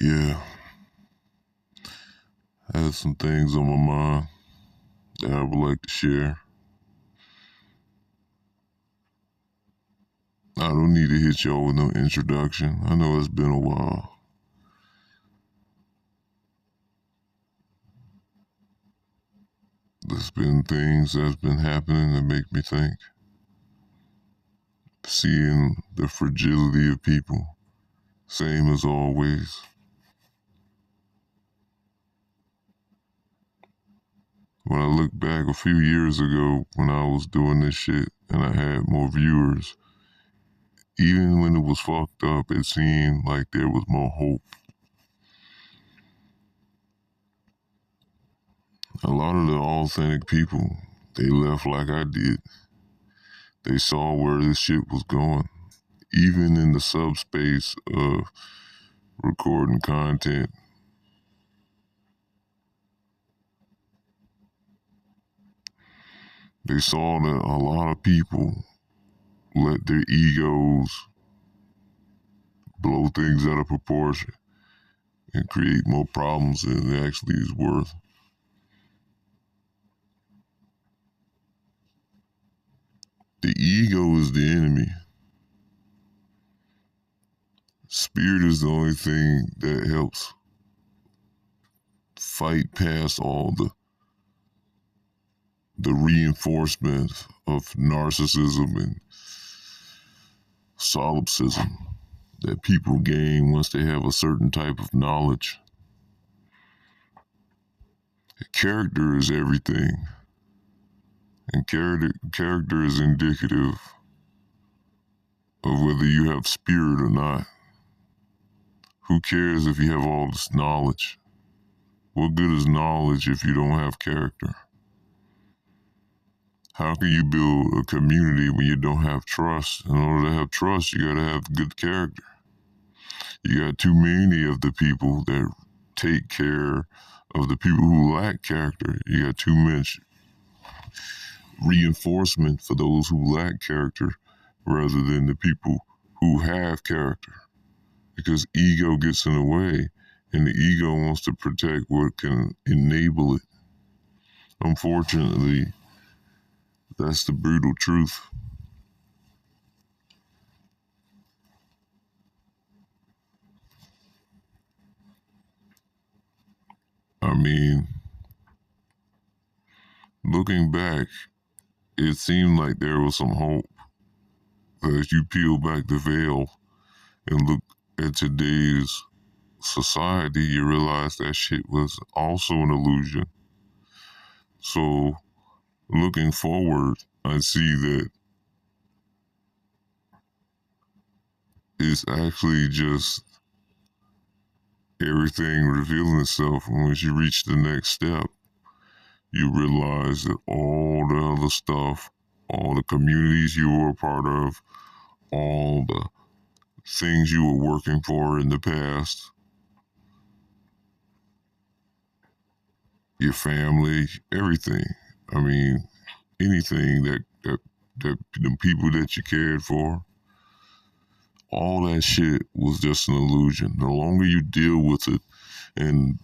Yeah, I have some things on my mind that I would like to share. I don't need to hit y'all with no introduction. I know it's been a while. There's been things that's been happening that make me think. Seeing the fragility of people, same as always. When I look back a few years ago when I was doing this shit and I had more viewers, even when it was fucked up, it seemed like there was more hope. A lot of the authentic people, they left like I did. They saw where this shit was going. Even in the subspace of recording content, they saw that a lot of people let their egos blow things out of proportion and create more problems than it actually is worth. The ego is the enemy. Spirit is the only thing that helps fight past all the reinforcement of narcissism and solipsism that people gain once they have a certain type of knowledge. Character is everything, and character is indicative of whether you have spirit or not. Who cares if you have all this knowledge? What good is knowledge if you don't have character? How can you build a community when you don't have trust? In order to have trust, you gotta have good character. You got too many of the people that take care of the people who lack character. You got too much reinforcement for those who lack character rather than the people who have character. Because ego gets in the way, and the ego wants to protect what can enable it. Unfortunately, that's the brutal truth. I mean, looking back, it seemed like there was some hope. But as you peel back the veil and look at today's society, you realize that shit was also an illusion. So, looking forward, I see that it's actually just everything revealing itself. And once you reach the next step, you realize that all the other stuff, all the communities you were a part of, all the things you were working for in the past, your family, everything. I mean, anything that the people that you cared for, all that shit was just an illusion. The longer you deal with it and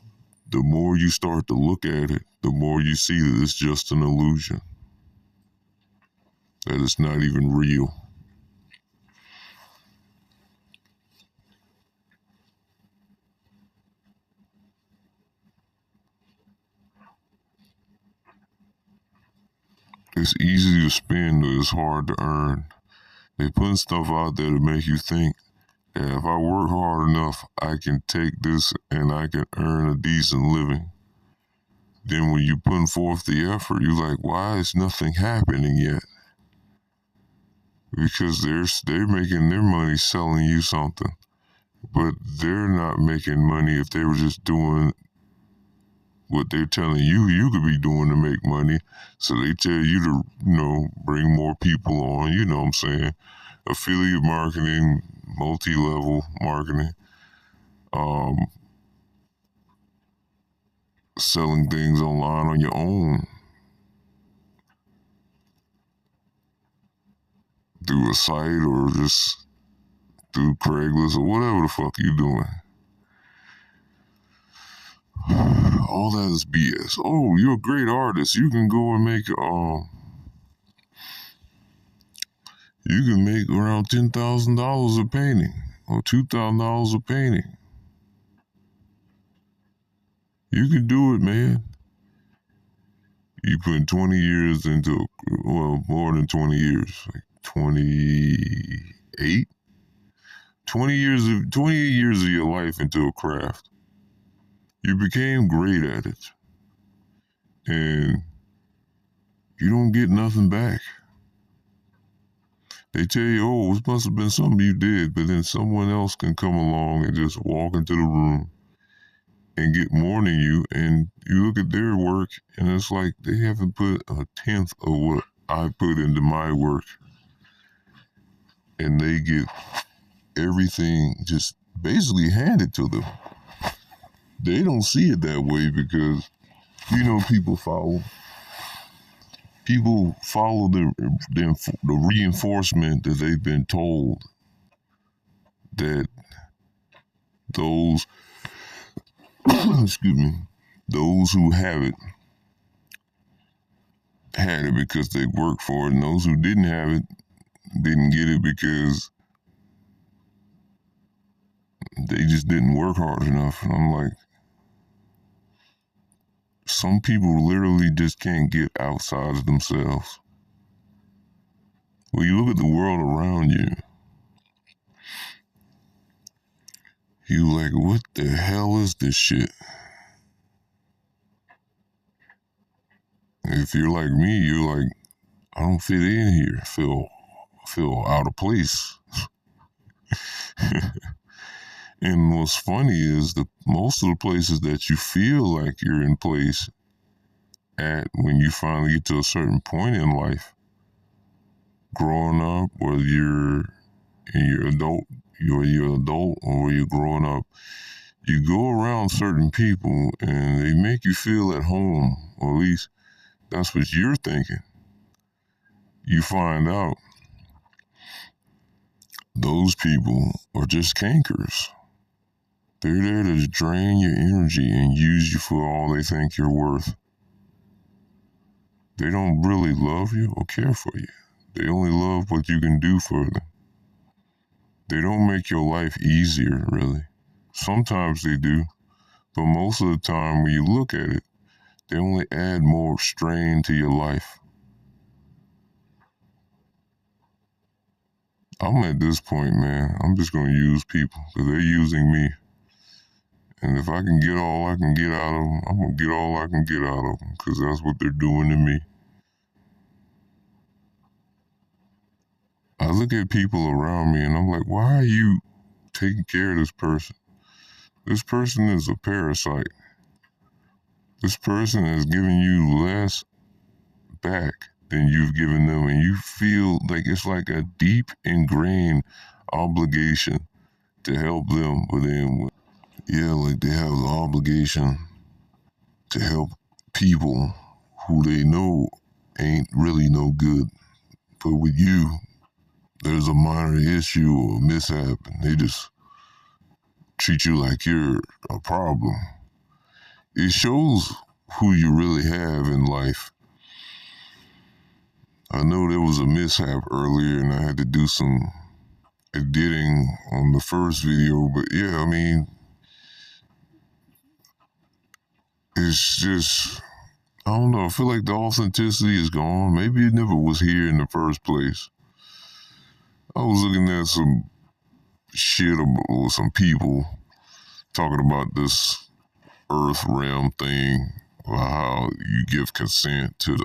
the more you start to look at it, the more you see that it's just an illusion, that it's not even real. It's easy to spend, but it's hard to earn. They putting stuff out there to make you think that if I work hard enough, I can take this and I can earn a decent living. Then when you putting forth the effort, you're like, why is nothing happening yet? Because they're making their money selling you something, but they're not making money if they were just doing what they're telling you could be doing to make money. So they tell you to, bring more people on, you know what I'm saying? Affiliate marketing, multi-level marketing, um, selling things online on your own through a site or just through Craigslist or whatever the fuck you doing. All that is BS. Oh, you're a great artist. You can go and make you can make around $10,000 a painting or $2,000 a painting. You can do it, man. You put 20 years into, well, more than 20 years, like 28, 28 years of your life into a craft. You became great at it, and you don't get nothing back. They tell you, oh, it must have been something you did, but then someone else can come along and just walk into the room and get more than you, and you look at their work, and it's like they haven't put a tenth of what I put into my work, and they get everything just basically handed to them. They don't see it that way because, people follow the reinforcement that they've been told that those excuse me, those who have it had it because they worked for it, and those who didn't have it didn't get it because they just didn't work hard enough. And I'm like, some people literally just can't get outside of themselves. When you look at the world around you, you like, what the hell is this shit? If you're like me, you're like, I don't fit in here. I feel out of place. And what's funny is that most of the places that you feel like you're in place at when you finally get to a certain point in life, growing up, whether you're adult or you're growing up, you go around certain people and they make you feel at home, or at least that's what you're thinking. You find out those people are just cankers. They're there to drain your energy and use you for all they think you're worth. They don't really love you or care for you. They only love what you can do for them. They don't make your life easier, really. Sometimes they do, but most of the time when you look at it, they only add more strain to your life. I'm at this point, man, I'm just going to use people because they're using me. And if I can get all I can get out of them, I'm going to get all I can get out of them because that's what they're doing to me. I look at people around me and I'm like, why are you taking care of this person? This person is a parasite. This person is giving you less back than you've given them, and you feel like it's like a deep ingrained obligation to help them within. Yeah, like they have the obligation to help people who they know ain't really no good. But with you, there's a minor issue or mishap, and they just treat you like you're a problem. It shows who you really have in life. I know there was a mishap earlier, and I had to do some editing on the first video, but yeah, I mean, it's just, I don't know, I feel like the authenticity is gone. Maybe it never was here in the first place. I was looking at some shit or some people talking about this earth realm thing, about how you give consent to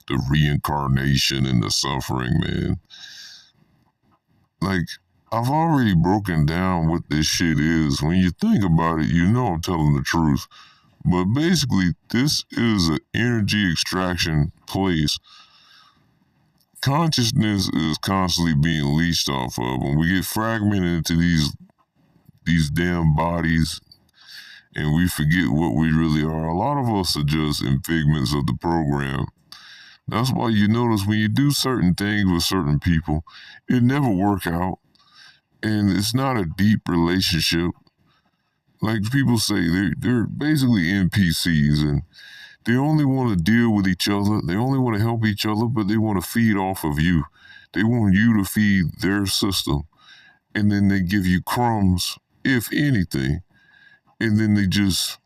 the reincarnation and the suffering, man. Like, I've already broken down what this shit is. When you think about it, you know I'm telling the truth. But basically, this is an energy extraction place. Consciousness is constantly being leached off of. When we get fragmented into these damn bodies and we forget what we really are, a lot of us are just in figments of the program. That's why you notice when you do certain things with certain people, it never work out. And it's not a deep relationship. Like people say, they're basically NPCs, and they only want to deal with each other. They only want to help each other, but they want to feed off of you. They want you to feed their system, and then they give you crumbs, if anything, and then they just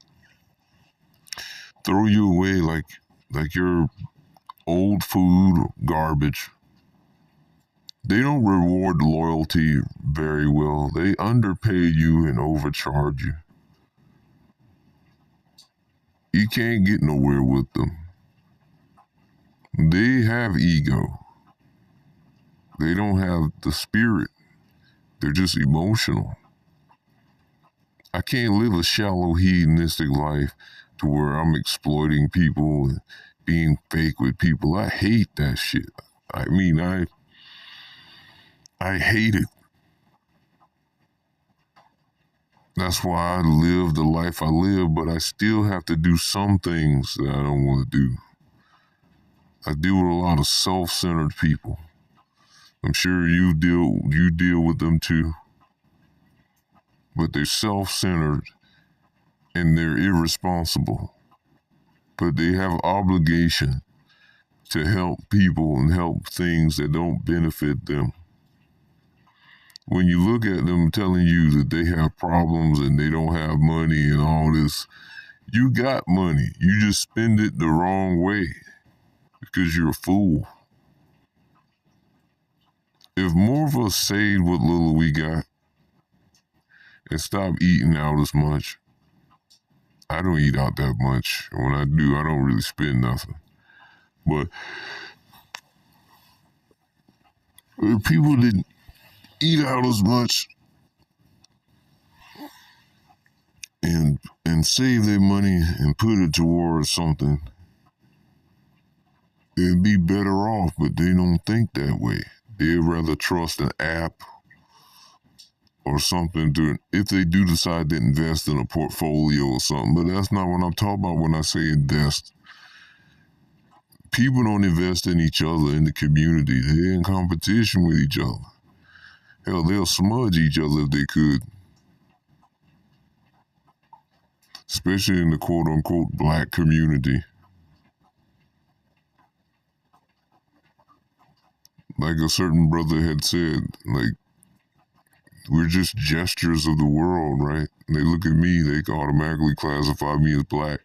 throw you away like you're old food or garbage. They don't reward loyalty very well. They underpay you and overcharge you. You can't get nowhere with them. They have ego. They don't have the spirit. They're just emotional. I can't live a shallow hedonistic life to where I'm exploiting people and being fake with people. I hate that shit. I mean, I hate it. That's why I live the life I live, but I still have to do some things that I don't want to do. I deal with a lot of self-centered people. I'm sure you deal with them too. But they're self-centered and they're irresponsible. But they have obligation to help people and help things that don't benefit them. When you look at them telling you that they have problems and they don't have money and all this, you got money. You just spend it the wrong way because you're a fool. If more of us saved what little we got and stop eating out as much, I don't eat out that much. When I do, I don't really spend nothing. But if people didn't eat out as much and save their money and put it towards something, they'd be better off, but they don't think that way. They'd rather trust an app or something if they do decide to invest in a portfolio or something. But that's not what I'm talking about when I say invest. People don't invest in each other in the community. They're in competition with each other. Hell, they'll smudge each other if they could. Especially in the quote-unquote black community. Like a certain brother had said, like, we're just gestures of the world, right? And they look at me, they automatically classify me as black.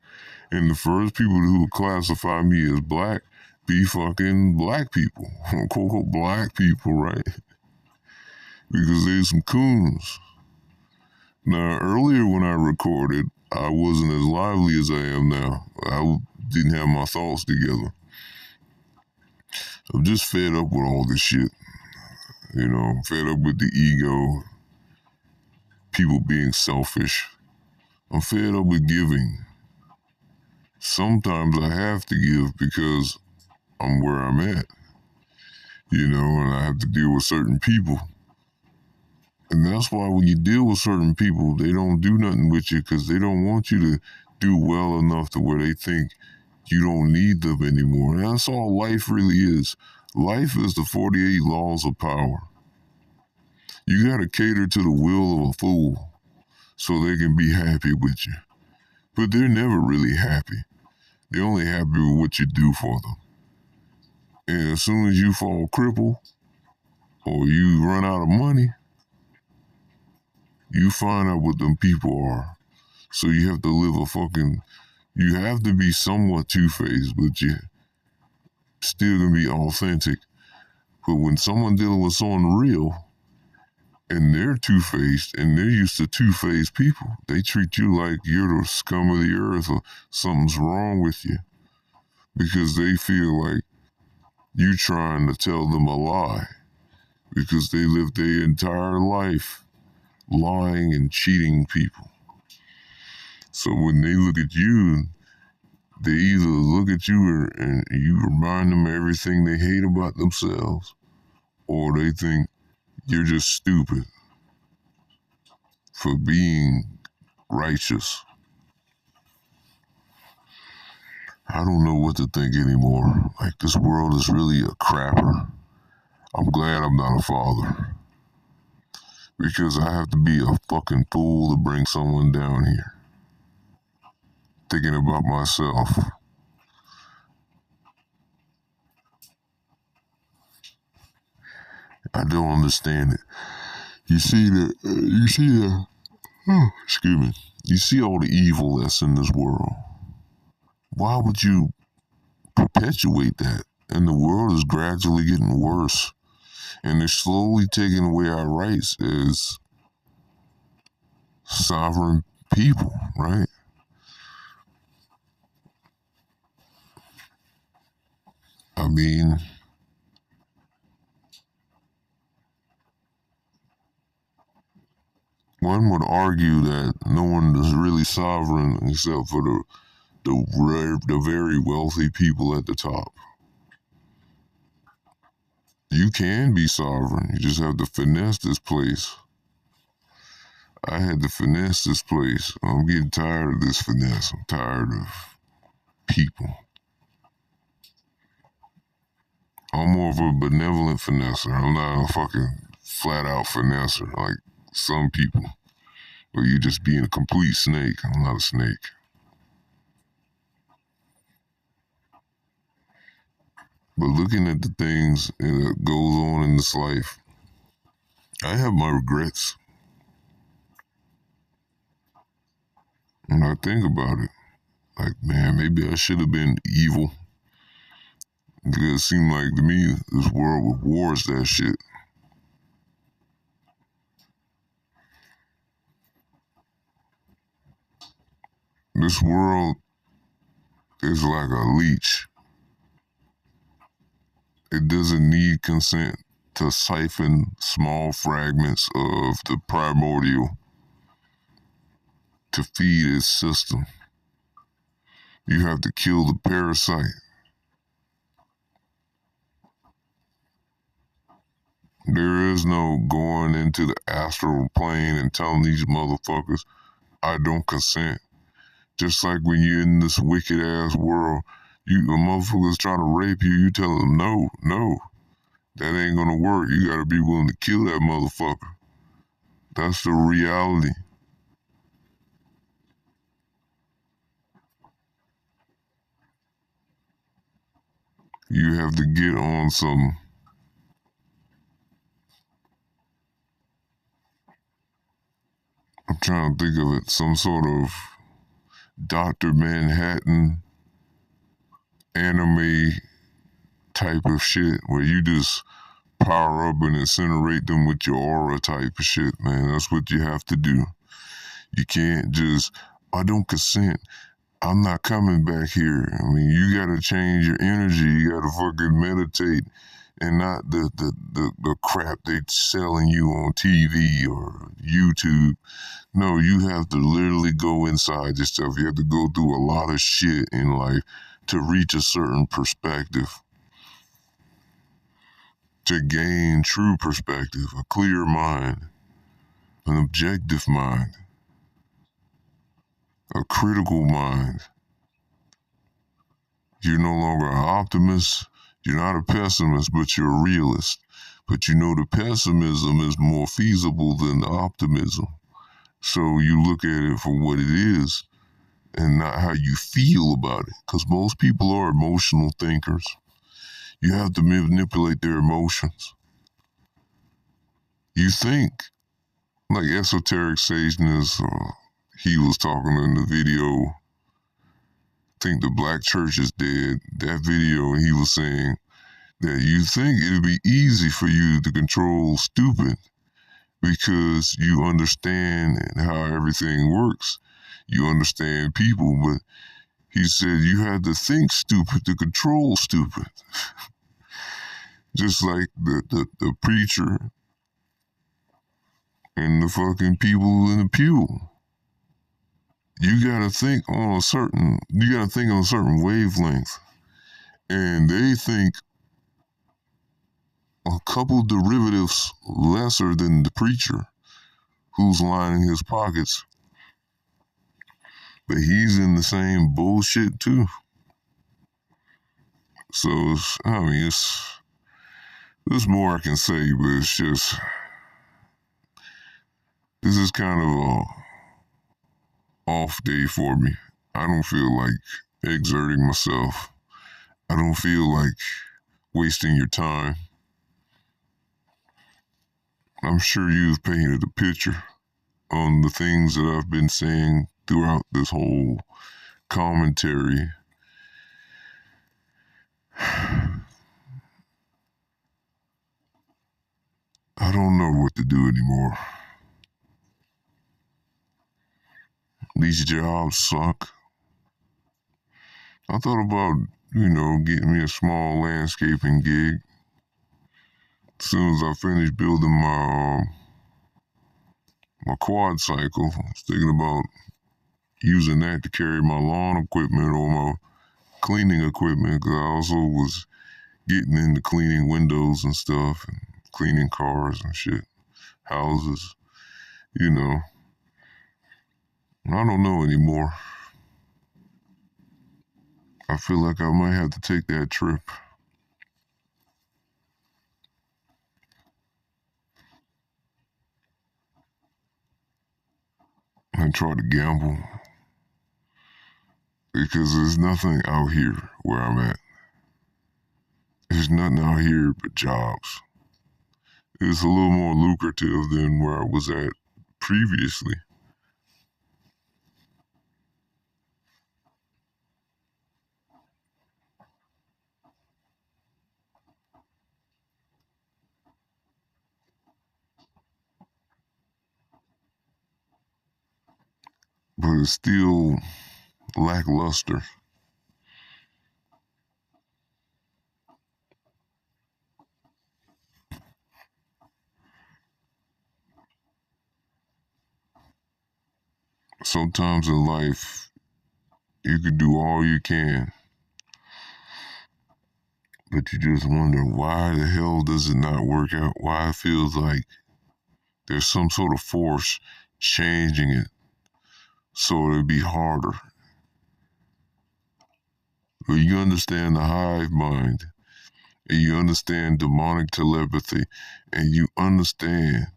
And the first people who would classify me as black be fucking black people. Quote-unquote black people, right? Because they're some coons. Now, earlier when I recorded, I wasn't as lively as I am now. I didn't have my thoughts together. I'm just fed up with all this shit. You know, I'm fed up with the ego, people being selfish. I'm fed up with giving. Sometimes I have to give because I'm where I'm at. You know, and I have to deal with certain people. And that's why when you deal with certain people, they don't do nothing with you because they don't want you to do well enough to where they think you don't need them anymore. And that's all life really is. Life is the 48 laws of power. You got to cater to the will of a fool so they can be happy with you. But they're never really happy. They're only happy with what you do for them. And as soon as you fall crippled or you run out of money, you find out what them people are. So you have to you have to be somewhat two-faced, but you still gonna be authentic. But when someone dealing with someone real, and they're two-faced, and they're used to two-faced people, they treat you like you're the scum of the earth or something's wrong with you. Because they feel like you trying to tell them a lie. Because they live their entire life lying and cheating people. So when they look at you, they either look at you and you remind them of everything they hate about themselves, or they think you're just stupid for being righteous. I don't know what to think anymore. Like, this world is really a crapper. I'm glad I'm not a father. because I have to be a fucking fool to bring someone down here. Thinking about myself. I don't understand it. You see excuse me. You see all the evil that's in this world. Why would you perpetuate that? And the world is gradually getting worse. And they're slowly taking away our rights as sovereign people, right? I mean, one would argue that no one is really sovereign except for the very wealthy people at the top. You can be sovereign. You just have to finesse this place. I had to finesse this place. I'm getting tired of this finesse. I'm tired of people. I'm more of a benevolent finesser. I'm not a fucking flat out finesser like some people. Or you just being a complete snake. I'm not a snake. But looking at the things that goes on in this life, I have my regrets. And I think about it. Like, man, maybe I should have been evil. Because it seemed like to me, this world rewards that shit. This world is like a leech. It doesn't need consent to siphon small fragments of the primordial to feed its system. You have to kill the parasite. There is no going into the astral plane and telling these motherfuckers, I don't consent. Just like when you're in this wicked ass world, a motherfucker's trying to rape you, you tell them, no, that ain't gonna work. You gotta be willing to kill that motherfucker. That's the reality. You have to get on some I'm trying to think of it, some sort of Dr. Manhattan anime type of shit where you just power up and incinerate them with your aura type of shit, man. That's what you have to do. You can't just, I don't consent. I'm not coming back here. I mean, you gotta change your energy. You gotta fucking meditate and not the crap they selling you on TV or YouTube. No, you have to literally go inside yourself. You have to go through a lot of shit in life to reach a certain perspective. To gain true perspective, a clear mind, an objective mind, a critical mind. You're no longer an optimist, you're not a pessimist, but you're a realist. But you know the pessimism is more feasible than the optimism. So you look at it for what it is and not how you feel about it. Because most people are emotional thinkers. You have to manipulate their emotions. You think, like Esoteric Sageness, he was talking in the video, I think the Black Church is dead, that video, and he was saying that you think it'd be easy for you to control stupid because you understand how everything works. You understand people, but he said you had to think stupid to control stupid. Just like the preacher and the fucking people in the pew. You gotta think on a certain wavelength. And they think a couple derivatives lesser than the preacher who's lining his pockets. But he's in the same bullshit too. So, there's more I can say, but it's just, This is kind of a off day for me. I don't feel like exerting myself. I don't feel like wasting your time. I'm sure you've painted a picture on the things that I've been saying throughout this whole commentary. I don't know what to do anymore. These jobs suck. I thought about, getting me a small landscaping gig. As soon as I finish building my quad cycle, I was thinking about using that to carry my lawn equipment or my cleaning equipment, because I also was getting into cleaning windows and stuff and cleaning cars and shit, houses, you know. I don't know anymore. I feel like I might have to take that trip. And try to gamble. Because there's nothing out here where I'm at. There's nothing out here but jobs. It's a little more lucrative than where I was at previously. But it's still lackluster. Sometimes in life, you can do all you can, but you just wonder why the hell does it not work out? Why it feels like there's some sort of force changing it so it'd be harder. But you understand the hive mind, and you understand demonic telepathy, and you understand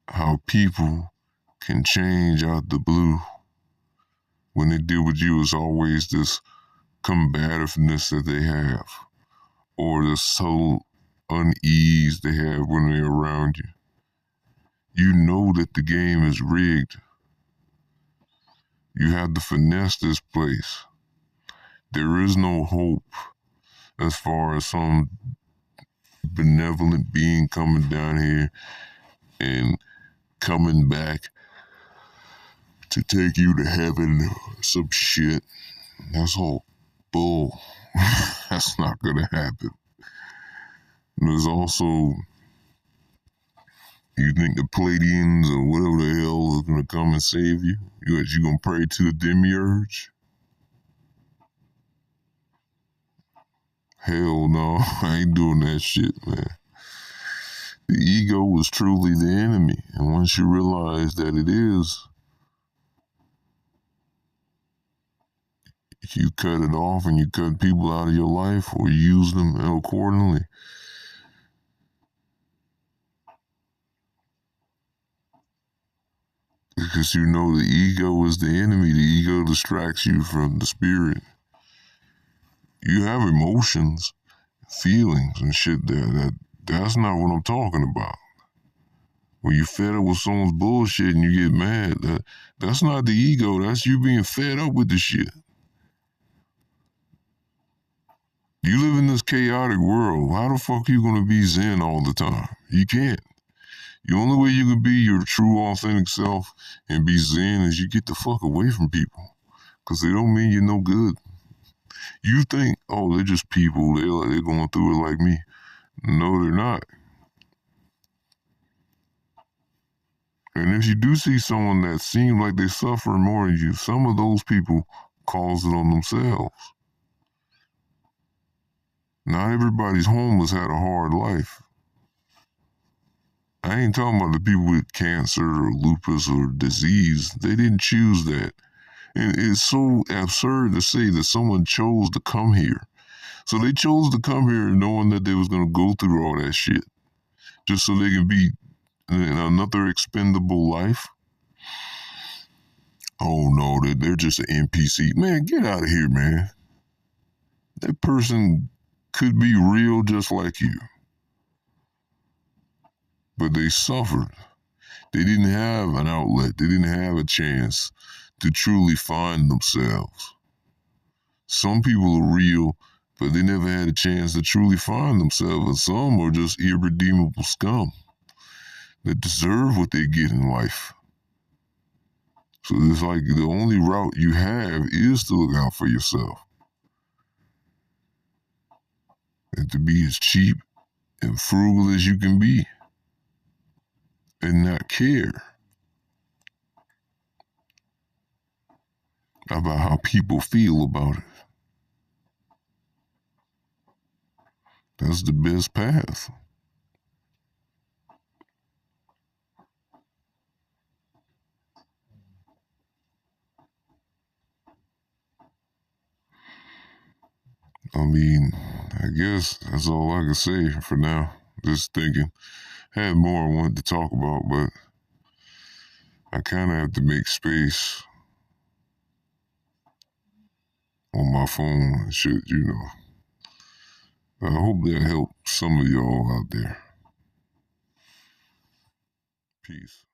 how people can change out the blue. When they deal with you, it's always this combativeness that they have, or this so unease they have when they're around you. You know that the game is rigged. You have to finesse this place. There is no hope as far as some benevolent being coming down here and coming back to take you to heaven or some shit. That's all bull. That's not gonna happen. There's also, you think the Pleiadians or whatever the hell is gonna come and save you? You gonna pray to the demiurge? Hell no, I ain't doing that shit, man. The ego is truly the enemy, and once you realize that it is, you cut it off and you cut people out of your life or use them accordingly. Because you know the ego is the enemy. The ego distracts you from the spirit. You have emotions, feelings, and shit that's not what I'm talking about. When you fed up with someone's bullshit and you get mad, that's not the ego. That's you being fed up with the shit. You live in this chaotic world. How the fuck are you gonna be zen all the time? You can't. The only way you can be your true, authentic self and be zen is you get the fuck away from people. Because they don't mean you're no good. You think, oh, they're just people. They're going through it like me. No, they're not. And if you do see someone that seems like they're suffering more than you, some of those people cause it on themselves. Not everybody's homeless had a hard life. I ain't talking about the people with cancer or lupus or disease. They didn't choose that. And it's so absurd to say that someone chose to come here. So they chose to come here knowing that they was going to go through all that shit just so they can be another expendable life. Oh no, they're just an NPC. Man, get out of here, man. That person could be real just like you, but they suffered. They didn't have an outlet. They didn't have a chance to truly find themselves. Some people are real, but they never had a chance to truly find themselves. And some are just irredeemable scum that deserve what they get in life. So it's like the only route you have is to look out for yourself and to be as cheap and frugal as you can be and not care about how people feel about it. That's the best path. I mean, I guess that's all I can say for now. Just thinking. Had more I wanted to talk about, but I kind of have to make space on my phone. I hope that helped some of y'all out there. Peace.